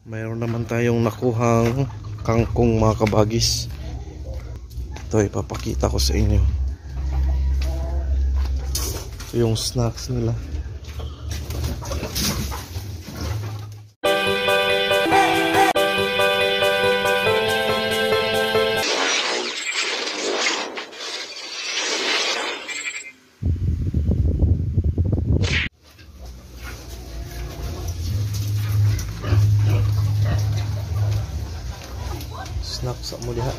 Mayroon naman tayong nakuhang kangkong mga kabagis. Ito ipapakita ko sa inyo. Ito yung snacks nila. Snacks mo diha.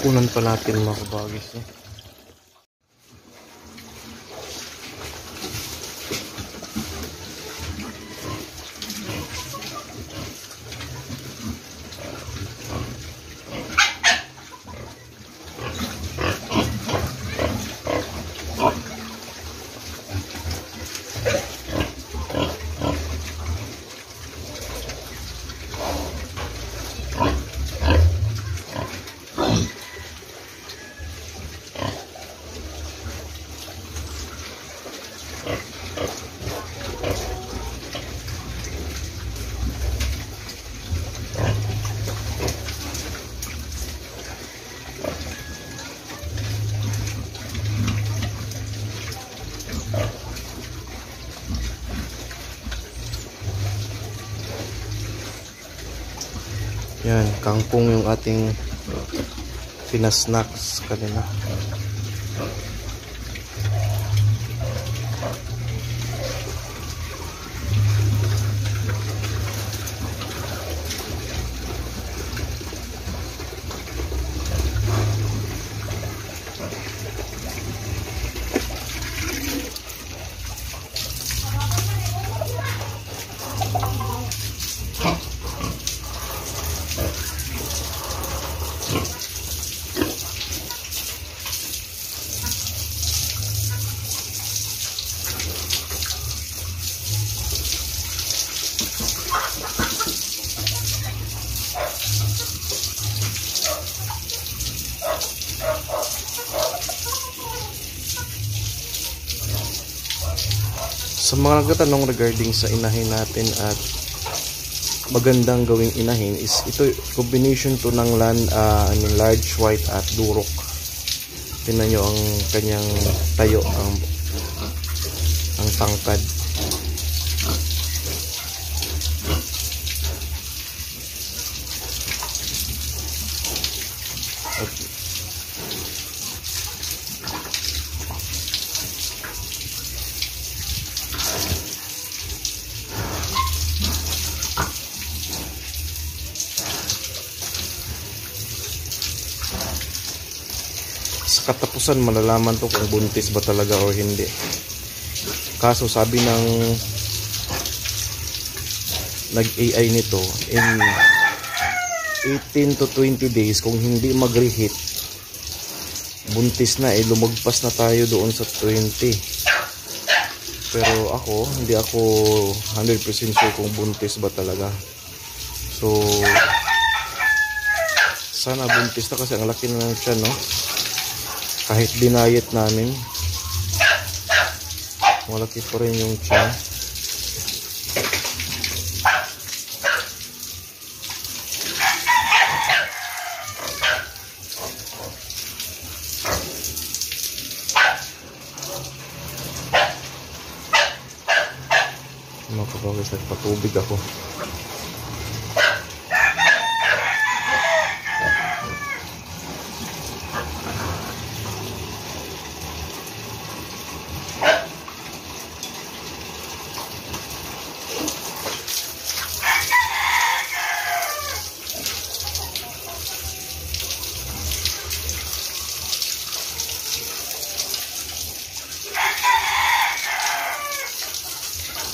Kunan pa natin mga kabagis. Yan, kangkong yung ating pinasnacks kanina. Sa mga nagtatanong regarding sa inahin natin at magandang gawing inahin is ito combination to ng large white at durok. Tingnan nyo ang kanyang tayo, ang tangkad. Sa katapusan malalaman to kung buntis ba talaga o hindi. Kaso sabi ng nag-AI nito, in 18 to 20 days kung hindi mag-reheat, buntis na, lumagpas na tayo doon sa 20. Pero ako, hindi ako 100% sure kung buntis ba talaga. So sana buntis na kasi ang laki na ng tiyan, no? Kahit dinayet namin, malaki pa rin yung tiyan. Mga kabagay, nagpatubig ako.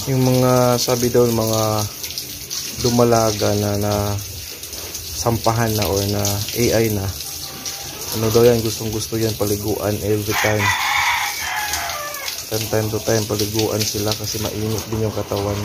Yung mga sabi daw mga dumalaga na sampahan na or na AI na, ano daw yan, gustong gusto yan paliguan every time. Time to time paliguan sila kasi mainit din yung katawan.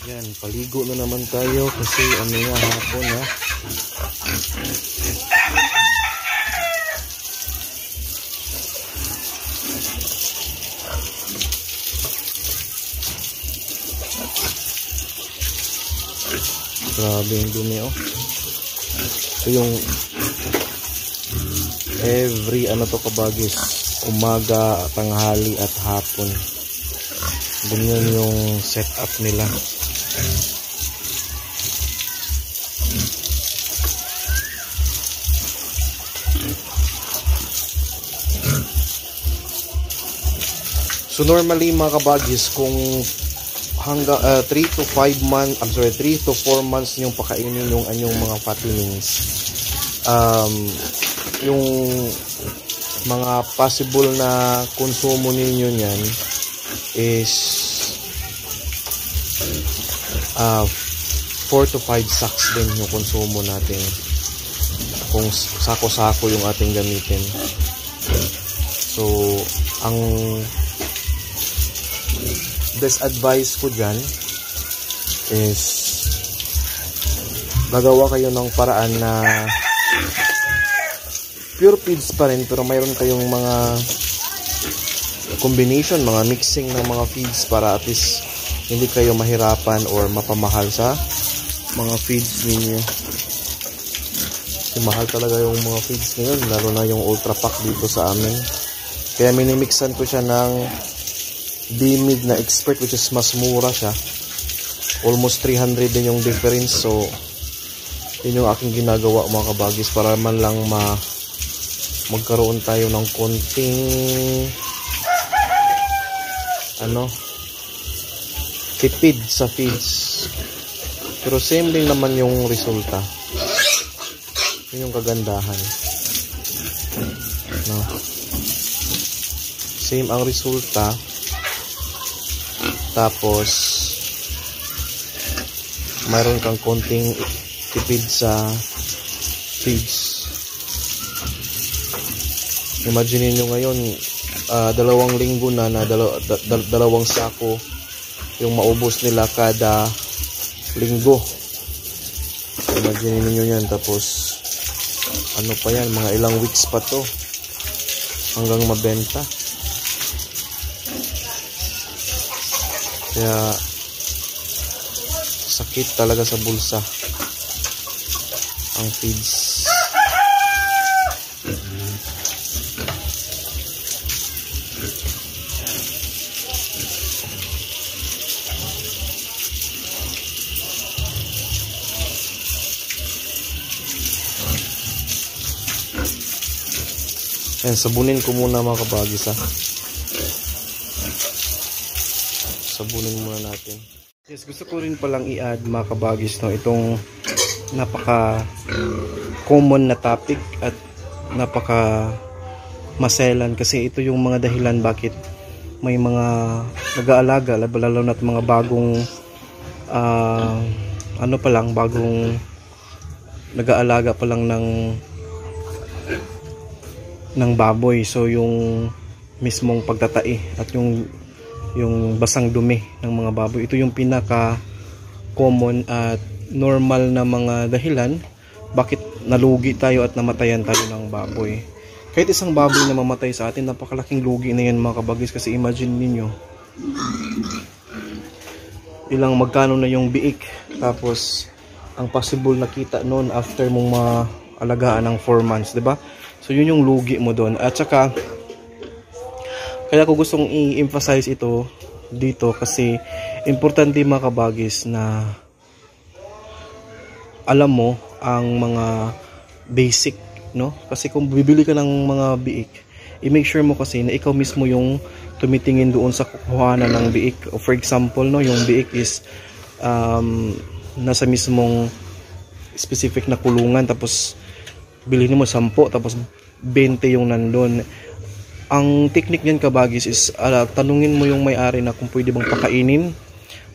Yan, paligo na naman tayo kasi ano nga, hapon na. Grabe yung dumi, oh. Ito yung every ano to kabagis, umaga, tanghali at hapon. Ganyan yung setup nila. So normally mga kabagis, kung hanggang 3 to 4 months yung pakainin yung anyong mga fatenings, yung mga possible na konsumo ninyo niyan is 4 to 5 sacks din yung konsumo natin kung sako-sako yung ating gamitin. So ang best advice ko dyan is gagawa kayo ng paraan na pure feeds pa rin pero mayroon kayong mga combination, mga mixing ng mga feeds para at least hindi kayo mahirapan or mapamahal sa mga feeds ninyo. Kasi mahal talaga yung mga feeds ngayon, lalo na yung ultra pack dito sa amin. Kaya minimixan ko siya ng Bimig na expert, which is mas mura siya. Almost 300 din yung difference. So yun yung aking ginagawa mga kabagis para man lang magkaroon tayo ng konting tipid sa feeds, pero same din naman yung resulta. Yun yung kagandahan, no? Same ang resulta, tapos mayroon kang konting tipid sa feeds. Imagine nyo ngayon, 2 linggo na dalawang sako yung maubos nila kada linggo. Imagine niyo yan, tapos ano pa yan, mga ilang weeks pa to hanggang mabenta. Kaya masakit talaga sa bulsa ang feeds. Ayan, sabunin ko muna mga kabagis ha. Sabunin muna natin. Yes, gusto ko rin palang i-add mga kabagis no, itong napaka common na topic at napaka maselan, kasi ito yung mga dahilan bakit may mga nag-aalaga, lalo na mga bagong bagong nag-aalaga pa lang ng baboy. So yung mismong pagtatai at yung basang dumi ng mga baboy, ito yung pinaka common at normal na mga dahilan bakit nalugi tayo at namatayan tayo ng baboy. Kahit isang baboy na mamatay sa atin, napakalaking lugi na yan mga kabagis, kasi imagine niyo magkano na yung biik, tapos ang possible nakita noon after mong maalagaan ng 4 months, 'di ba? So yun yung lugi mo doon. At saka kaya ko gustong i-emphasize ito dito, kasi importante mga kabagis na alam mo ang mga basic, no? Kasi kung bibili ka ng mga biik, i-make sure mo kasi na ikaw mismo yung tumitingin doon sa kukuhanan ng biik. O for example, no, yung biik is nasa mismong specific na kulungan, tapos bilhin mo 10 tapos 20 yung nandun. Ang technique niyan kabagis is tanungin mo yung may-ari na kung pwede bang pakainin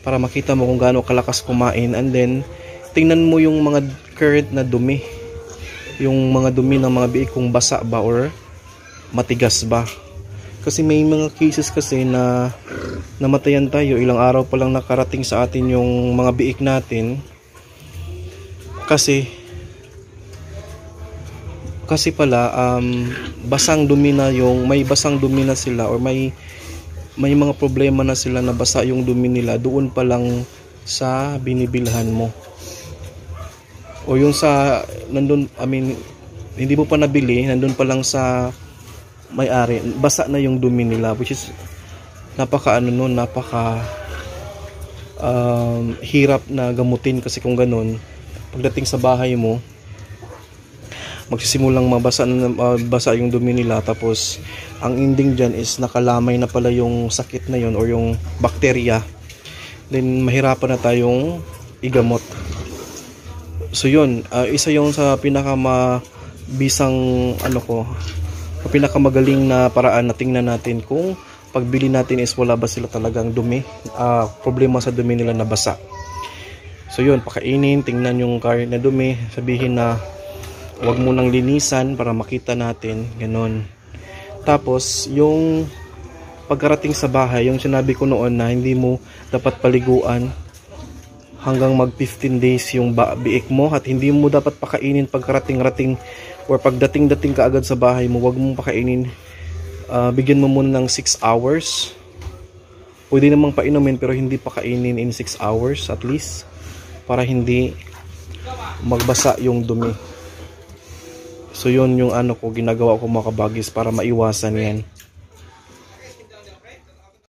para makita mo kung gaano kalakas kumain, and then tingnan mo yung mga current na dumi, yung mga dumi ng mga biik, kung basa ba or matigas ba. Kasi may mga cases kasi na namatayan tayo, ilang araw pa lang nakarating sa atin yung mga biik natin, kasi pala basang dumi na may basang dumi na sila, or may mga problema na sila na basa yung dumi nila doon pa lang sa binibilhan mo, o yung sa nandun, hindi mo pa nabili, nandun pa lang sa may-ari, basa na yung dumi nila, which is napaka hirap na gamutin, kasi kung ganun pagdating sa bahay mo magsisimulang basa yung dumi nila, tapos ang ending dyan is nakalamay na pala yung sakit na yun or yung bakterya, then mahirapan na tayong igamot. So yun, isa yung sa pinakamabisang pinakamagaling na paraan na tingnan natin kung pagbili natin is wala ba sila talagang dumi, problema sa dumi nila na basa. So yun, pakainin, tingnan yung current na dumi, sabihin na huwag mo nang linisan para makita natin, ganon. Tapos yung pagkarating sa bahay, yung sinabi ko noon na hindi mo dapat paliguan hanggang mag 15 days yung biik mo, at hindi mo dapat pakainin pagkarating-rating or pagdating-dating ka agad sa bahay mo, huwag mong pakainin. Bigyan mo muna ng 6 hours. Pwede namang painumin pero hindi pakainin in 6 hours at least, para hindi magbasa yung dumi. So yun yung ginagawa ko mga kabagis para maiwasan yan.